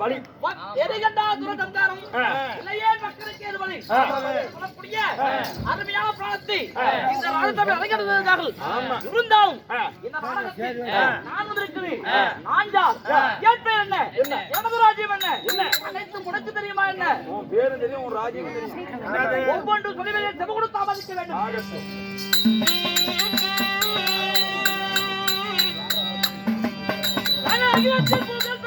பலி எதை கண்டா துரதந்தாரம் இல்லையே மக்களுக்கு ஏது பலி சொல்லக்கூடிய அருமையான பிராணத்தை இந்த நாடகத்தை அழைக்கிறதுக்காக இருந்தாலும் இந்த நாடகத்தில் நான் வந்திருக்கிறேன். நான் யார்? என் பேர் என்ன? எனது ராஜ்யம் என்ன? அனைத்தும் உனக்கு தெரியுமா என்ன? உன் பேரு தெரியும், உன் ராஜ்யம் தெரியும். ஒவ்வொன்று சொல்லிவே செவ கொடுத்து தாமதிக்க வேண்டும். அகிலத்தில் முதல்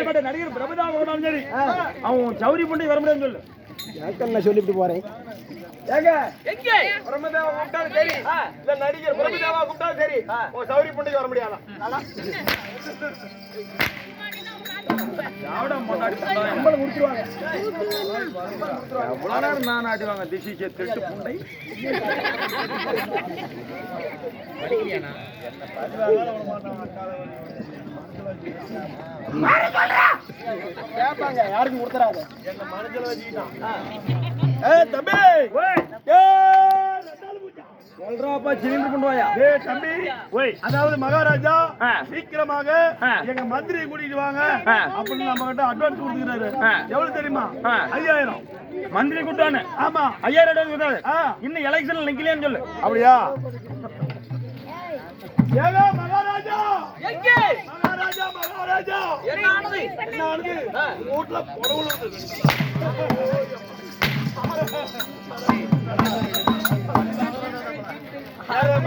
பெற்ற நடிகர் பிரபுதாவும் சரி, அவன் சௌரி பண்ணி வர முடியாது சொல்லு. நான் சொல்லிட்டு போறேன். எங்கே பிரபுதாவா கூப்பிட்டாலும் சரி, இல்ல நடிகர் பிரபுதாவா கூப்பிட்டாலும் சரி, உன் சௌரி பண்ணி வர முடியாதா? நான் ஆடுவாங்க திசிச்சே திட்டு புண்டை கேட்பாங்க, யாருக்கும் கொடுத்துறாங்க. என்ன மனசுல வச்சுக்கிட்டான். தம்பி சொல்றாப்பா சிலிண்டர் பண்ணுவாயா? தம்பி, அதாவது மகாராஜா சீக்கிரமாக எங்க மந்திரியை கூட்டிட்டு வாங்க அப்படின்னு நம்ம கிட்ட அட்வான்ஸ் கொடுத்துக்கிறாரு. எவ்வளவு தெரியுமா? 5000. மந்திரி கூட்டானு? ஆமா, 5000 கூட்டாரு. இன்னும் எலெக்ஷன்ல நிக்கலையான்னு சொல்லு. அப்படியா? ஏங்க மகாராஜா, எங்கே மகாராஜா, மகாராஜா, என்ன ஆனது? வீட்டுல பொறவுல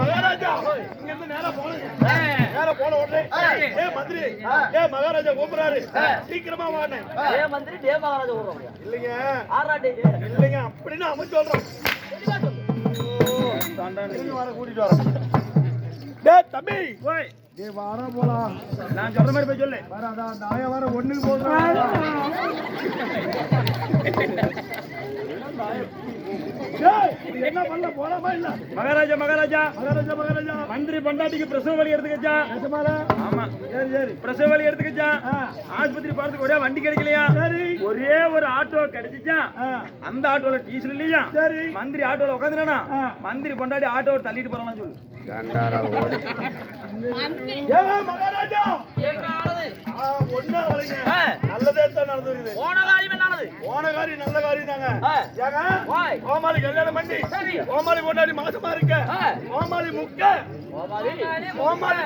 மகாராஜா இங்க இருந்து நேரா போனீங்க. நேரா போன உடனே மந்திரி, மகாராஜா கூப்பிடுறாரு, சீக்கிரமா வாங்க. மந்திரி டே மகாராஜா கூப்பிடுறாங்க. இல்லைங்க, ஆறாடே இல்லைங்க, அப்படின்னு அவன் சொல்றான். வர கூட்டிட்டு வர தம்பி, வார போலாம். நான் சொல்ற மாதிரி போய் சொல்லு. வராதான் நாய வர ஒண்ணுக்கு போடுறான். என்ன பண்ண போலாமா இல்ல? மகாராஜா மகாராஜா மகாராஜா மகாராஜா மந்திரி பொண்டாட்டிக்கு பிரசவ வலி எடுத்துக்கச்சா. ஆமா, சரி சரி, பிரசவ வலி எடுத்துக்கச்சா. ஆஸ்பத்திரி போறதுக்கு ஒரே வண்டி கிடைக்கலையா? சரி, ஒரே ஒரு ஆட்டோ கிடைச்சிச்சா. அந்த ஆட்டோல டீசல் இல்லையா? சரி, மந்திரி ஆட்டோல உட்காந்துனா மந்திரி பொண்டாட்டி ஆட்டோவை தள்ளிட்டு போறான்னு சொல்லு. மகாராஜா ஒன்னா நல்லதே தான் நடந்துருக்குது. போன காரியம் என்னானது? போன காரியம் நல்ல காரியம் தாங்க. கோமாளி கல்யாணம் பண்ணி கோமாளி கொண்டாடி மாசமா இருக்க. கோமாளி முக்க கோமாளி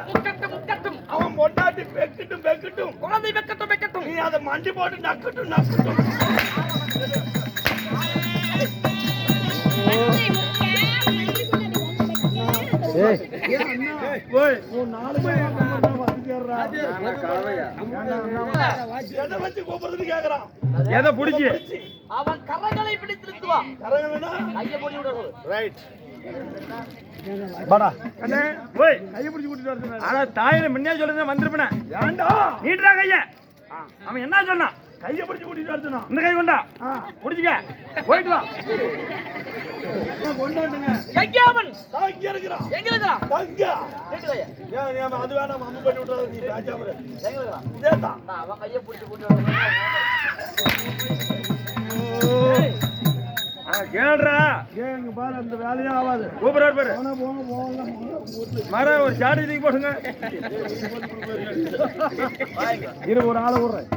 முக்கட்டும் அவன் பொண்டாட்டி பெக்கட்டும் பெக்கட்டும் குழந்தை பெக்கட்டும் நீ அதை மண்டி போட்டு நக்கட்டும் நக்கட்டும். போய் உன் 4 மணி வந்துடுறா. எதை வச்சு கூப்பிடுறதுன்னு கேக்குறான். எதை பிடிச்சி அவன் கரங்களை பிடித்திருக்குவான். கரகனா கையை போடி விடுறது. ரைட் பாடா அண்ணே போய் கையை பிடிச்சி கூட்டிட்டு வரது. ஆனா தாயில முன்னே சொல்றத வந்திருப்பேன். ஏண்டா நீட்றா கைய. அவன் என்ன சொன்னான்? கையை பிடிச்சி கூட்டிட்டு வரதுனா. இந்த கை கொண்டா. பிடிச்சிக்க. போயிட்டு வா. கொண்டாடுங்க. எங்க அவன்? தாங்க இருக்கறான். எங்க இருக்கறான்? தாங்க. கேட்டு கைய. ஏன் அது வேணாம் அம்மு பண்ணி விட்டுறது நீ ராஜாமர. எங்க இருக்கறான்? இதேதான். நான் அவன் கையை பிடிச்சி கூட்டி வரேன். கேளுடா. ஏங்க பாரு அந்த வேலையே ஆகாது. கூப்பிடுறாரு பாரு. போங்க. மர ஒரு சாடி தூக்கி போடுங்க. இரு ஒரு ஆளை விடுறேன்.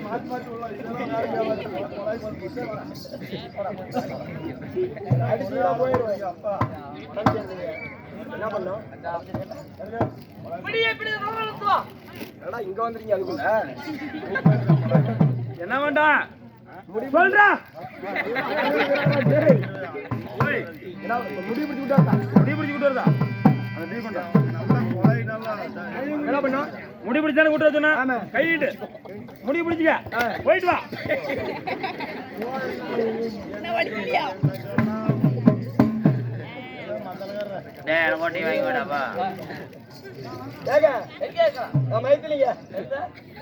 மாத்தி உள்ள இதெல்லாம் அடிச்சுடா போயிடுவாங்க அப்பா. என்ன பண்ணோம்? பிடியே நோரத்து வா. என்னடா இங்க வந்துறீங்க அதுக்குள்ள? என்ன வேண்டாம்? சொல்றா. முடி பிடிச்சு விட்டாருடா. அந்த டீ கொண்டா. என்ன பண்ணா? முடி பிடிச்சானே கூட்டு வரதுனா? கையிட்டு. முடி பிடிச்சிக்க. போயிட்டு வா. என்ன வடிக்கலையா? டேய் ஓட்டி வாங்கி விடாப்பா. ஏங்க எங்க இருக்கறான்? நான் மைத்திலிங்க.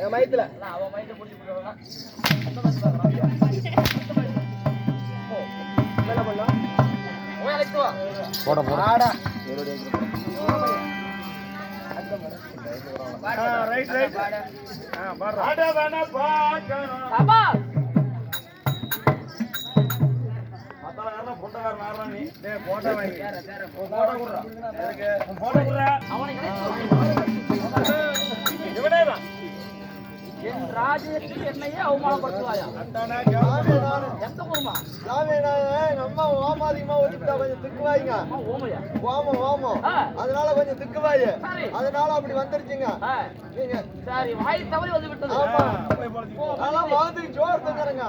நான் மைத்தில. நான் அவன் மைண்ட பிடிச்சி விடுறேன். என்ன பண்ணா? போய் அழைத்து வா. ஆடா. ரைட். பாடுறா. வேணா பாக்கணும். அப்பா போட்டோ வாங்கி. போட்டோ குடுறா. போட்டோ குடுறா. அவனை இவனேதான். என் ராஜ்யத்தில் என்னையே அவமானப்படுத்துவாயா? அத்தானே எந்த ஊருமா? நம்ம ஓமாதிகமா ஒதுக்கிட்டா கொஞ்சம் திக்குவாய்ங்க. அம்மா ஓமையா? ஓமம் அதனால கொஞ்சம் திக்குவாய். சரி. அதனால அப்படி வந்துருச்சுங்க. நீங்க சரி வாய் தவறி வந்து விட்டது. ஆமா. அதெல்லாம் மாதிரி ஜோர் தங்குறங்க.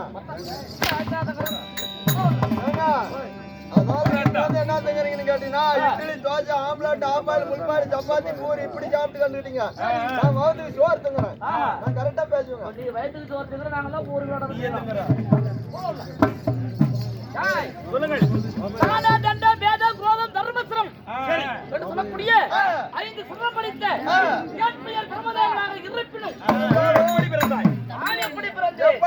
அதாவது என்ன தங்குறீங்கன்னு கேட்டீங்கன்னா இட்லி தோசை ஆம்லெட் ஆம்பாயில் முள்பாடு சப்பாத்தி பூரி இப்படி சாப்பிட்டு கண்டுக்கிட்டீங்க. நான் வந்து ஜோர் தங்குறேன். நான் கரெக்டா பேசுவேங்க. நீ வயிற்றுக்கு சோறு நாங்கெல்லாம் ஊருக்கு சொல்லுங்கள். என்று சொல்லக்கூடிய 5 சுரம் படித்த பெயர் பிரம்மதேவனாக இருப்பினும் எப்படி பிறந்தாய்? நான் எப்படி பிறந்தேன்?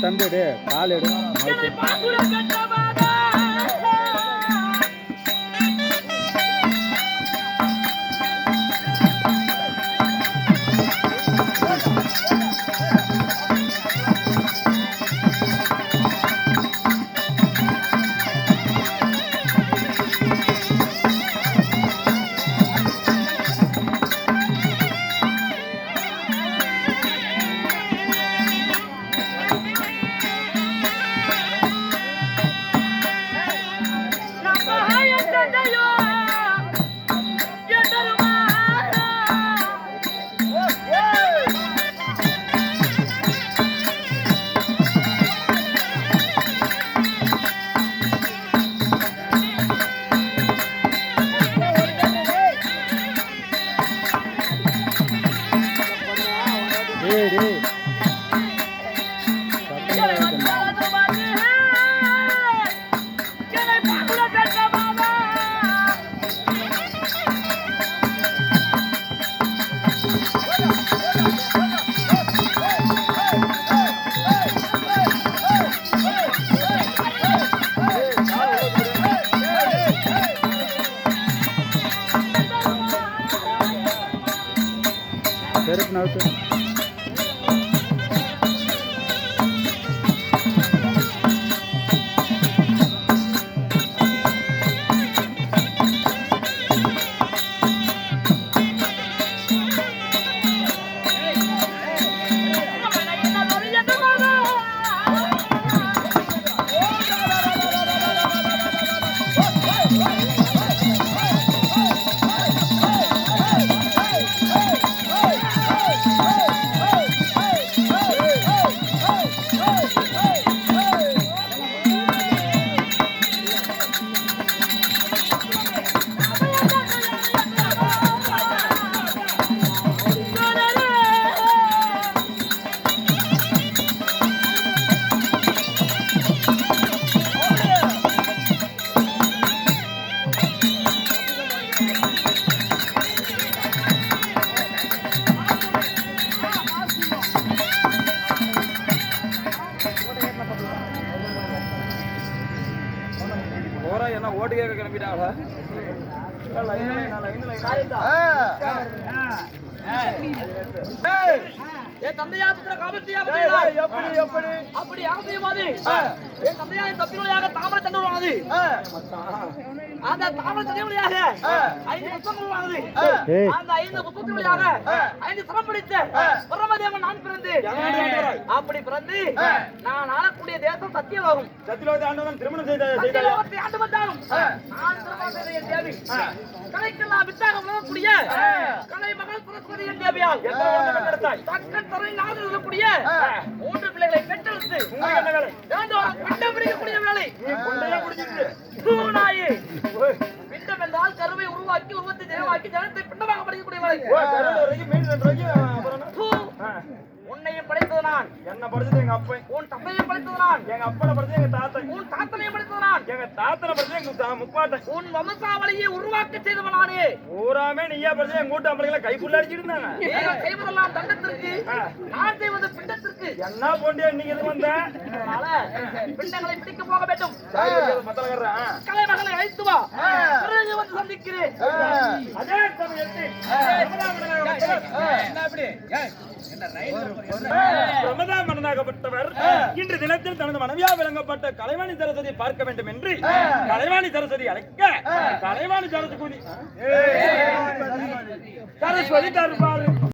தம்பி கால் எடு. செருப்பு நவுத்து. ஓட்டு கேட்க கிளம்பிட்டாங்களா என் தந்தையா புத்திர காபத்தியா எப்படி எப்படி அப்படி ஆசையமாது என் தந்தையாரின் தப்பினொழியாக தாமரை தண்டுவானது அந்த தாமரை தண்டுவழியாக 5 புத்தகங்கள் வாங்குது அந்த 5 புத்தகத்தினொழியாக 5 சிரம் பிடித்த பிரம்மதேவன் நான் பிறந்தேன் அப்படி பிறந்து நான் ஆளக்கூடிய தேசம் சத்தியலோகம் திருமணம் சத்தியலோகத்தை ஆண்டு வந்தாலும் நான் திருமணம் செய்த என் தேவி கலைக்கெல்லாம் வித்தாக உலகக்கூடிய கலை மகள் புரஸ்வதி என் தேவியால் தக்கன் தரையில் நாடு இருக்கக்கூடிய 3 பிள்ளைகளை பெற்றெடுத்து பிண்டம் பிடிக்கக்கூடிய வேலை பூநாயே பிண்டம் என்றால் கருவை உருவாக்கி உருவத்தை ஜெயமாக்கி ஜனத்தை பிண்டமாக படிக்கக்கூடிய வேலை உன்னையும் படைத்தது நான் என்ன படிச்சது எங்க அப்பா உன் தந்தையும் படைத்தது நான் எங்க அப்பனை படிச்சது எங்க தாத்தன் உன் தாத்தனையும் படைத்தது நான் எங்க தாத்தனை படிச்சது எங்க முப்பாட்டன் உன் வம்சாவளியை உருவாக்க செய்தவன் நானே பூராமே நீயா படிச்சது எங்க கூட்ட அம்பளைகளை கைக்குள்ள அடிச்சிட்டு இருந்தாங்க நீங்கள் செய்வதெல்லாம் தண்டத்திற்கு நான் செய்வது பிண்டத்திற்கு என்ன போண்டியா நீங்க எது வந்த அதனால பிண்டங்களை பிடிக்க போக வேண்டும் மத்தலகர்றேன் கலைமகளை அழைத்து வா பிறகு வந்து சந்திக்கிறேன் அதே சமயத்தில் பிரமதா மன்னனாகப்பட்டவர் இன்று தினத்தில் தனது மனைவியா விளங்கப்பட்ட கலைவாணி சரஸ்வதியை பார்க்க வேண்டும் என்று கலைவாணி சரஸ்வதி அழைக்க கலைவாணி சரஸ்வதி தருப்பாரு